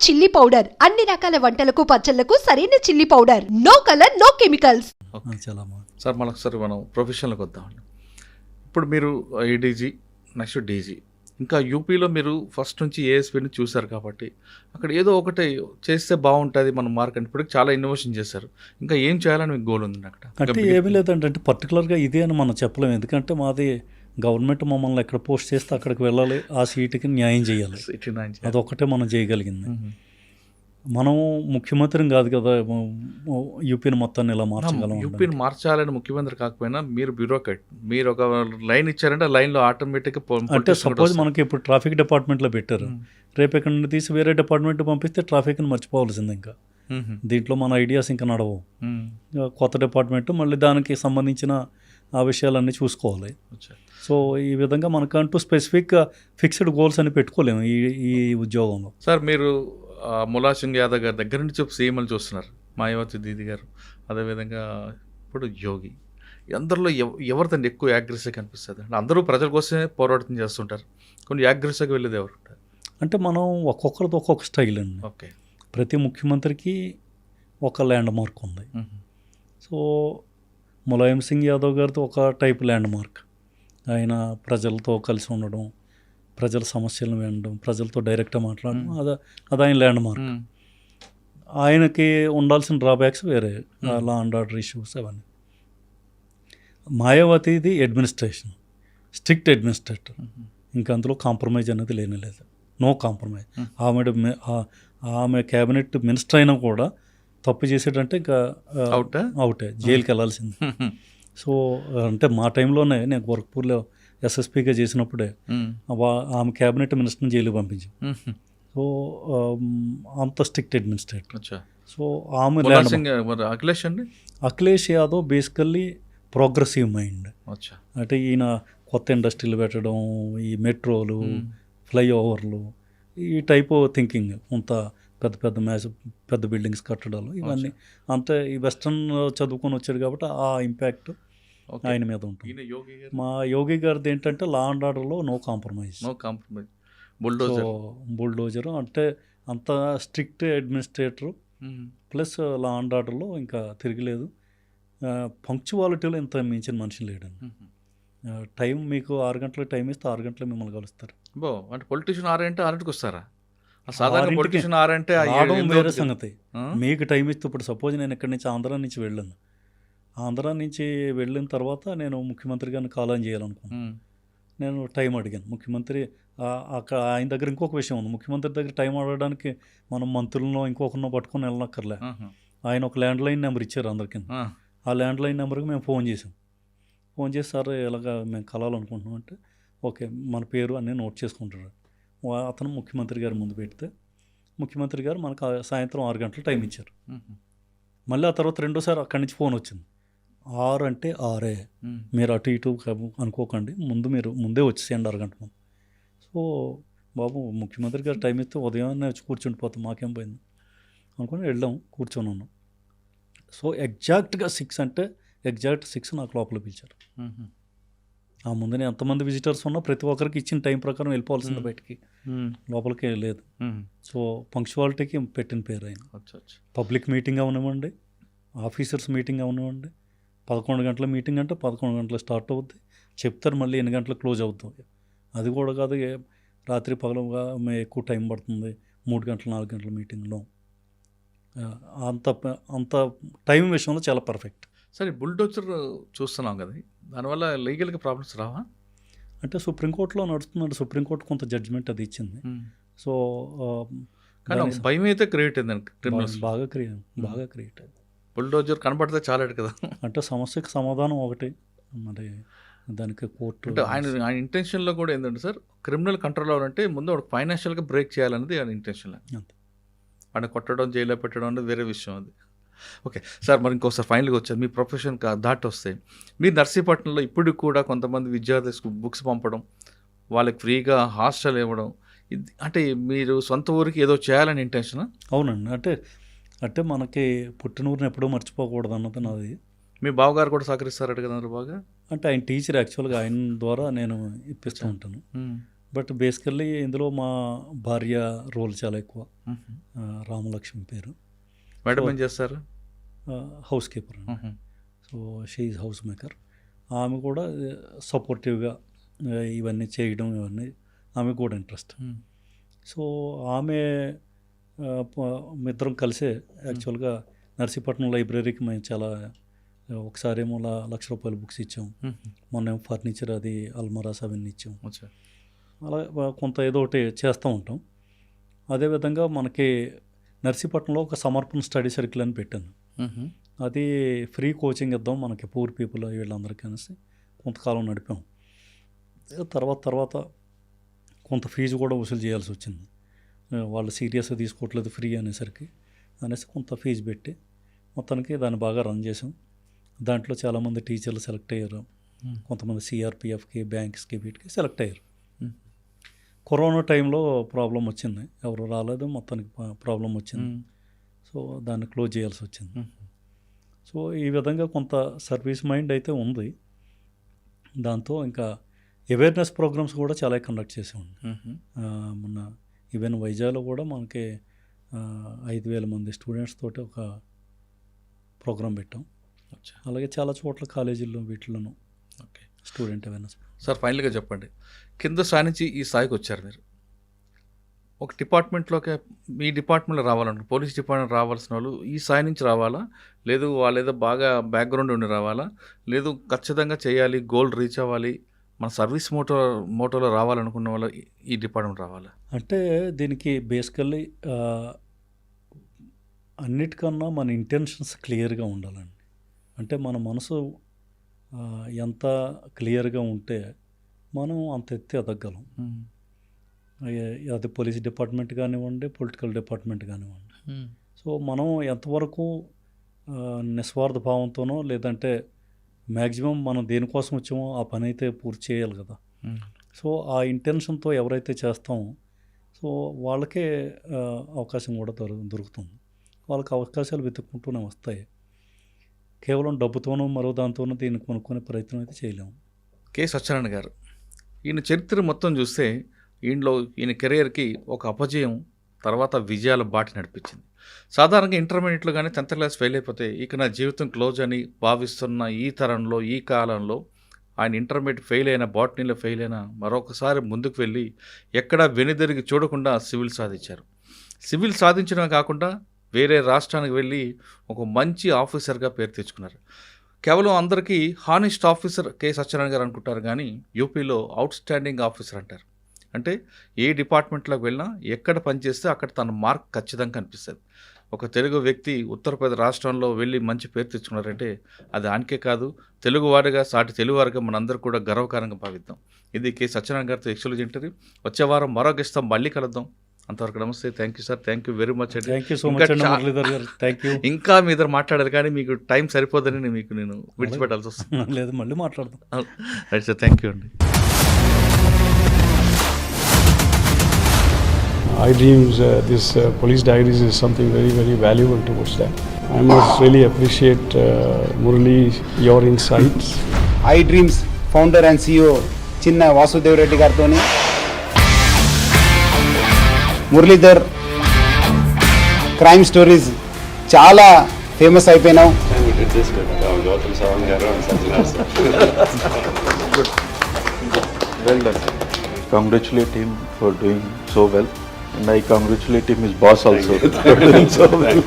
Chilli powder అన్ని రకాల వంటలకు పచ్చళ్లకు సరైన chilli powder. No colour no chemicals. చాలా సార్ మనొకసారి మనం ప్రొఫెషనల్కి వద్దామండి. ఇప్పుడు మీరు ఏడీజీ నెక్స్ట్ డీజీ ఇంకా యూపీలో మీరు ఫస్ట్ నుంచి ఏఎస్పీని చూశారు కాబట్టి అక్కడ ఏదో ఒకటి చేస్తే బాగుంటుంది మన మార్క్ అంటే ఇప్పటికి చాలా ఇన్నోవేషన్ చేశారు. ఇంకా ఏం చేయాలని మీకు గోల్ ఉంది అక్కడ? అంటే ఏమీ లేదంటే పర్టికులర్గా ఇదే అని మనం చెప్పలేము. ఎందుకంటే మాది గవర్నమెంట్ మమ్మల్ని ఎక్కడ పోస్ట్ చేస్తే అక్కడికి వెళ్ళాలి, ఆ సీటుకి న్యాయం చేయాలి. అదొక్కటే మనం చేయగలిగింది. మనం ముఖ్యమంత్రిని కాదు కదా యూపీని మొత్తాన్ని ఇలా మార్చగలం. యూపీని మార్చాలని ముఖ్యమంత్రి కాకపోయినా మీరు బ్యూరోక్రాట్, మీరు ఒక లైన్ ఇచ్చారంటే ఆ లైన్లో ఆటోమేటిక్గా అంటే సపోజ్ మనకి ఇప్పుడు ట్రాఫిక్ డిపార్ట్మెంట్లో పెట్టారు, రేపు ఇక్కడ నుండి తీసి వేరే డిపార్ట్మెంట్ పంపిస్తే ట్రాఫిక్ని మర్చిపోవాల్సింది. ఇంకా దీంట్లో మన ఐడియాస్ ఇంకా నడవవు. కొత్త డిపార్ట్మెంట్ మళ్ళీ దానికి సంబంధించిన ఆ విషయాలన్నీ చూసుకోవాలి. సో ఈ విధంగా మనకంటూ స్పెసిఫిక్ ఫిక్స్డ్ గోల్స్ అని పెట్టుకోలేము ఈ ఉద్యోగంలో. సార్ మీరు ములాయం సింగ్ యాదవ్ గారి దగ్గర నుంచి సీఎంలు చూస్తున్నారు, మాయావతి దీది గారు, అదేవిధంగా ఇప్పుడు యోగి. అందరిలో ఎవరిదండి ఎక్కువ యాగ్రెసివ్గా కనిపిస్తుంది? అంటే అందరూ ప్రజల కోసమే పోరాటం చేస్తుంటారు, కొన్ని యాగ్రెసివ్గా వెళ్ళేది ఎవరు అంటే మనం ఒక్కొక్కరితో ఒక్కొక్క స్టైల్ అండి. ఓకే, ప్రతి ముఖ్యమంత్రికి ఒక ల్యాండ్ మార్క్ ఉంది. సో ములాయం సింగ్ యాదవ్ గారితో ఒక టైప్ ల్యాండ్ మార్క్. ఆయన ప్రజలతో కలిసి ఉండడం, ప్రజల సమస్యలను వినడం, ప్రజలతో డైరెక్ట్గా మాట్లాడడం, అది ఆయన ల్యాండ్ మార్క్. ఆయనకి ఉండాల్సిన డ్రాబ్యాక్స్ వేరే, లా అండ్ ఆర్డర్ ఇష్యూస్ అవన్నీ. మాయావతిది అడ్మినిస్ట్రేషన్, స్ట్రిక్ట్ అడ్మినిస్ట్రేటర్. ఇంకా అందులో కాంప్రమైజ్ అనేది లేదు, నో కాంప్రమైజ్. ఆమె క్యాబినెట్ మినిస్టర్ అయినా కూడా తప్పు చేసేటంటే ఇంకా అవుటే, జైలుకి వెళ్ళాల్సింది. సో అంటే మా టైంలోనే నేను గోరఖ్పూర్లో ఎస్ఎస్పీగా చేసినప్పుడే ఆమె క్యాబినెట్ మినిస్టర్ని జైలు పంపించాం. సో అంత స్ట్రిక్ట్ అడ్మినిస్ట్రేటర్. సో ఆమె Akhilesh Yadav basically progressive mind. అంటే ఈయన కొత్త ఇండస్ట్రీలు పెట్టడం, ఈ మెట్రోలు, ఫ్లైఓవర్లు, ఈ టైప్ థింకింగ్, అంత పెద్ద బిల్డింగ్స్ కట్టడాలు, ఇవన్నీ అంతే. ఈ వెస్ట్రన్ చదువుకొని వచ్చాడు కాబట్టి ఆ ఇంపాక్ట్ ఆయన మీద ఉంటుంది. మా యోగి గారిది ఏంటంటే లా అండ్ ఆర్డర్లో నో కాంప్రమైజ్. బుల్డోజర్ అంటే అంత strict administrator plus law and ఆర్డర్లో ఇంకా తిరగలేదు. పంక్చువాలిటీలో ఇంత మించిన మనిషి లేడండి. టైం మీకు 6 గంటలకు టైం ఇస్తే 6 గంటలకు మిమ్మల్ని కలుస్తారు. అంటే పొలిటీషియన్ 6 అంటే 6కి వస్తారా? సాధారణ పొలిటీషియన్ 6 అంటే వేరే సంగతి. మీకు టైం ఇస్తే ఇప్పుడు సపోజ్ నేను ఇక్కడి నుంచి ఆంధ్ర నుంచి వెళ్ళాను, ఆంధ్ర నుంచి వెళ్ళిన తర్వాత నేను ముఖ్యమంత్రి గారిని కాలం చేయాలనుకున్నాను. నేను టైం అడిగాను ముఖ్యమంత్రి. అక్కడ ఆయన దగ్గర ఇంకొక విషయం ఉంది, ముఖ్యమంత్రి దగ్గర టైం అడగడానికి మనం మంత్రులను ఇంకొకరినో పట్టుకొని వెళ్ళనక్కర్లే. ఆయన ఒక ల్యాండ్ లైన్ నెంబర్ ఇచ్చారు అందరికీ. ఆ ల్యాండ్ లైన్ నెంబర్కి మేము ఫోన్ చేసాం. ఫోన్ చేసి సార్ ఇలాగ మేము కలాలనుకుంటున్నాం అంటే ఓకే మన పేరు అన్నీ నోట్ చేసుకుంటారు. అతను ముఖ్యమంత్రి గారి ముందు పెడితే ముఖ్యమంత్రి గారు మనకు సాయంత్రం 6 గంటలు టైం ఇచ్చారు. మళ్ళీ ఆ తర్వాత రెండోసారి అక్కడి నుంచి ఫోన్ వచ్చింది, 6 అంటే 6, మీరు అటు ఇటు అనుకోకండి, మీరు ముందే వచ్చేసేయండి 6 గంటల ముందు. సో బాబు ముఖ్యమంత్రి గారు టైం ఇస్తే ఉదయాన్నే వచ్చి కూర్చుండిపోతాం, మాకేం పోయింది అనుకుని వెళ్ళాం, కూర్చొని ఉన్నాం. సో ఎగ్జాక్ట్గా 6 అంటే ఎగ్జాక్ట్ 6 నాకు లోపల పిలిచారు. ఆ ముందునే ఎంతమంది విజిటర్స్ ఉన్నా ప్రతి ఒక్కరికి ఇచ్చిన టైం ప్రకారం వెళ్ళిపోవాల్సింది, బయటికి లోపలికి లేదు. సో పంక్చువాలిటీకి పెట్టిన పేరు ఆయన. పబ్లిక్ మీటింగ్ అవనివ్వండి, ఆఫీసర్స్ మీటింగ్ అవనివ్వండి, 11 గంటల మీటింగ్ అంటే 11 గంటలు స్టార్ట్ అవుద్ది, చెప్తారు మళ్ళీ ఎన్ని గంటలకు క్లోజ్ అవుతుంది. అది కూడా కాదు రాత్రి పగలుగా ఎక్కువ టైం పడుతుంది, 3 గంటలు 4 గంటల మీటింగ్లో. అంత టైం విషయంలో చాలా పర్ఫెక్ట్. సరే బుల్డోజర్ చూస్తున్నాం కదా, దానివల్ల లీగల్గా ప్రాబ్లమ్స్ రావా? అంటే సుప్రీంకోర్టులో నడుస్తుందంటే సుప్రీంకోర్టు కొంత జడ్జిమెంట్ అది ఇచ్చింది. సో కానీ భయం అయితే క్రియేట్ అయింది, బాగా క్రియేట్ అయింది. బుల్డోజర్ కనబడితే చాలాడు కదా. అంటే సమస్యకు సమాధానం ఒకటి, మరి దానికి కోర్టు అంటే ఆయన ఇంటెన్షన్లో కూడా ఏంటంటే సార్, క్రిమినల్ కంట్రోల్ అవ్వాలంటే ముందు ఒక ఫైనాన్షియల్గా బ్రేక్ చేయాలనేది ఆయన ఇంటెన్షన్. అంతే, ఆయన కొట్టడం, జైల్లో పెట్టడం అనేది వేరే విషయం అది. ఓకే సార్, మరి ఇంకోసారి ఫైనల్గా వచ్చారు మీ ప్రొఫెషన్ దాటి వస్తే, మీరు నర్సీపట్నంలో ఇప్పుడు కూడా కొంతమంది విద్యార్థులకు బుక్స్ పంపడం, వాళ్ళకి ఫ్రీగా హాస్టల్ ఇవ్వడం, అంటే మీరు సొంత ఊరికి ఏదో చేయాలని ఇంటెన్షన్? అవునండి, అంటే మనకి పుట్టిన ఊరిని ఎప్పుడూ మర్చిపోకూడదు అన్నది నాది. మీ బావగారు కూడా సహకరిస్తారట కదా బాగా? అంటే ఆయన టీచర్, యాక్చువల్గా ఆయన ద్వారా నేను ఇప్పిస్తూ ఉంటాను. బట్ బేసికల్లీ ఇందులో మా భార్య రోల్ చాలా ఎక్కువ. రామలక్ష్మి పేరు. మేడం ఏం చేస్తారు? House keeper. So she is house maker. ఆమె కూడా సపోర్టివ్గా ఇవన్నీ చేయడం, ఇవన్నీ ఆమె కూడా ఇంట్రెస్ట్. సో ఆమె మిద్దరం కలిసే యాక్చువల్గా నర్సీపట్నం లైబ్రరీకి మేము చాలా ఒకసారి ఏమో ₹1,00,000 బుక్స్ ఇచ్చాం. మొన్న ఫర్నిచర్ అది అల్మరాస్ అవన్నీ ఇచ్చాం. అలా కొంత ఏదో ఒకటి చేస్తూ ఉంటాం. అదేవిధంగా మనకి నర్సీపట్నంలో ఒక సమర్పణ స్టడీ సర్కిల్ అని పెట్టాను. అది ఫ్రీ కోచింగ్ ఇద్దాం మనకి పూర్ పీపుల్ వీళ్ళందరికీ అనేసి కొంతకాలం నడిపాం. తర్వాత కొంత ఫీజు కూడా వసూలు చేయాల్సి వచ్చింది. వాళ్ళు సీరియస్గా తీసుకోవట్లేదు ఫ్రీ అనేసరికి కొంత ఫీజు పెట్టి మొత్తానికి దాన్ని బాగా రన్ చేసాం. దాంట్లో చాలామంది టీచర్లు సెలెక్ట్ అయ్యారు. కొంతమంది సిఆర్పిఎఫ్కి, బ్యాంక్స్కి, వీటికి సెలెక్ట్ అయ్యారు. కరోనా టైంలో ప్రాబ్లం వచ్చింది, ఎవరు రాలేదు, మొత్తానికి ప్రాబ్లం వచ్చింది. సో దాన్ని క్లోజ్ చేయాల్సి వచ్చింది. సో ఈ విధంగా కొంత సర్వీస్ మైండ్ అయితే ఉంది. దాంతో ఇంకా అవేర్నెస్ ప్రోగ్రామ్స్ కూడా చాలా కండక్ట్ చేసాము. మొన్న ఈవెన్ వైజాగ్లో కూడా మనకి 5,000 మంది స్టూడెంట్స్ తోటి ఒక ప్రోగ్రామ్ పెట్టాం. అలాగే చాలా చోట్ల కాలేజీల్లో వీటిలోనూ స్టూడెంట్ అవేర్నెస్. సార్ ఫైనల్గా చెప్పండి, కింద స్థాయి నుంచి ఈ స్థాయికి వచ్చారు మీరు. ఒక డిపార్ట్మెంట్లోకి మీ డిపార్ట్మెంట్లో రావాలంటే పోలీస్ డిపార్ట్మెంట్ రావాల్సిన వాళ్ళు ఈ స్థాయి నుంచి రావాలా, లేదు వాళ్ళు ఏదో బాగా బ్యాక్గ్రౌండ్ ఉండి రావాలా, లేదు ఖచ్చితంగా చేయాలి, గోల్ రీచ్ అవ్వాలి, మన సర్వీస్ మోటోలో రావాలనుకున్న వాళ్ళు ఈ డిపార్ట్మెంట్ రావాలా? అంటే దీనికి బేసికల్లీ అన్నిటికన్నా మన ఇంటెన్షన్స్ క్లియర్గా ఉండాలండి. అంటే మన మనసు ఎంత క్లియర్గా ఉంటే మనం అంత ఎత్తి ఎదగలం. అది పోలీస్ డిపార్ట్మెంట్ కానివ్వండి, పొలిటికల్ డిపార్ట్మెంట్ కానివ్వండి. సో మనం ఎంతవరకు నిస్వార్థ భావంతోనో లేదంటే మ్యాక్సిమం మనం దేనికోసం వచ్చామో ఆ పని అయితే పూర్తి చేయాలి కదా. సో ఆ ఇంటెన్షన్తో ఎవరైతే చేస్తామో సో వాళ్ళకే అవకాశం కూడా దొరుకుతుంది. వాళ్ళకి అవకాశాలు వెతుక్కుంటూనే వస్తాయి. కేవలం డబ్బుతోనో మరో దాంతోనో దీన్ని కొనుక్కునే ప్రయత్నం అయితే చేయలేము. కె సత్యనారాయణ గారు, ఈయన చరిత్ర మొత్తం చూస్తే ఈయన కెరియర్కి ఒక అపజయం తర్వాత విజయాల బాటి నడిపించింది. సాధారణంగా ఇంటర్మీడియట్లో కానీ 10th క్లాస్ ఫెయిల్ అయిపోతే ఇక నా జీవితం క్లోజ్ అని భావిస్తున్న ఈ తరంలో, ఈ కాలంలో ఆయన ఇంటర్మీడియట్ ఫెయిల్ అయిన, బాటనీలో ఫెయిల్ అయినా మరొకసారి ముందుకు వెళ్ళి ఎక్కడా వెనుదిరిగి చూడకుండా సివిల్ సాధించారు. సివిల్ సాధించడమే కాకుండా వేరే రాష్ట్రానికి వెళ్ళి ఒక మంచి ఆఫీసర్గా పేరు తెచ్చుకున్నారు. కేవలం అందరికీ హానెస్ట్ ఆఫీసర్ కె సత్యనారాయణ గారు అనుకుంటారు, కానీ యూపీలో అవుట్ స్టాండింగ్ ఆఫీసర్ అంటారు. అంటే ఏ డిపార్ట్మెంట్లోకి వెళ్ళినా ఎక్కడ పనిచేస్తే అక్కడ తన మార్క్ ఖచ్చితంగా కనిపిస్తుంది. ఒక తెలుగు వ్యక్తి ఉత్తరప్రదేశ్ రాష్ట్రంలో వెళ్ళి మంచి పేరు తెచ్చుకున్నారంటే అది ఆయనకే కాదు, తెలుగువారిగా సాటి తెలుగువారిగా మనందరూ కూడా గర్వకారంగా భావిద్దాం. ఇది కె సత్యనారాయణ గారితో ఎక్స్క్లూజివ్ ఇంటర్వ్యూ. వచ్చే వారం మరో గెస్ట్తో మళ్ళీ కలుద్దాం. అంతవరకు నమస్తే. Thank you sir, thank you very much అండి. థ్యాంక్ యూ సో మచ్ అండి మురళీధర్ గారు. Thank you. ఇంకా మీ ఇద్దరు మాట్లాడారు కానీ మీకు టైం సరిపోదని నేను విడిచిపెట్టాల్సి వస్తుంది. లేదు, మళ్ళీ మాట్లాడదాం. రైట్ సార్, థ్యాంక్ యూ అండి. iDreams, this Police Diaries is something very, very valuable towards that. I must really appreciate Murali, your insights. iDreams founder and CEO Chinna Vasudev Reddy gartoni Muralidhar crime stories చాలా famous అయిపోయినావు. Well done. Congratulate him for doing so well. And I congratulate him, his boss also, for doing so well.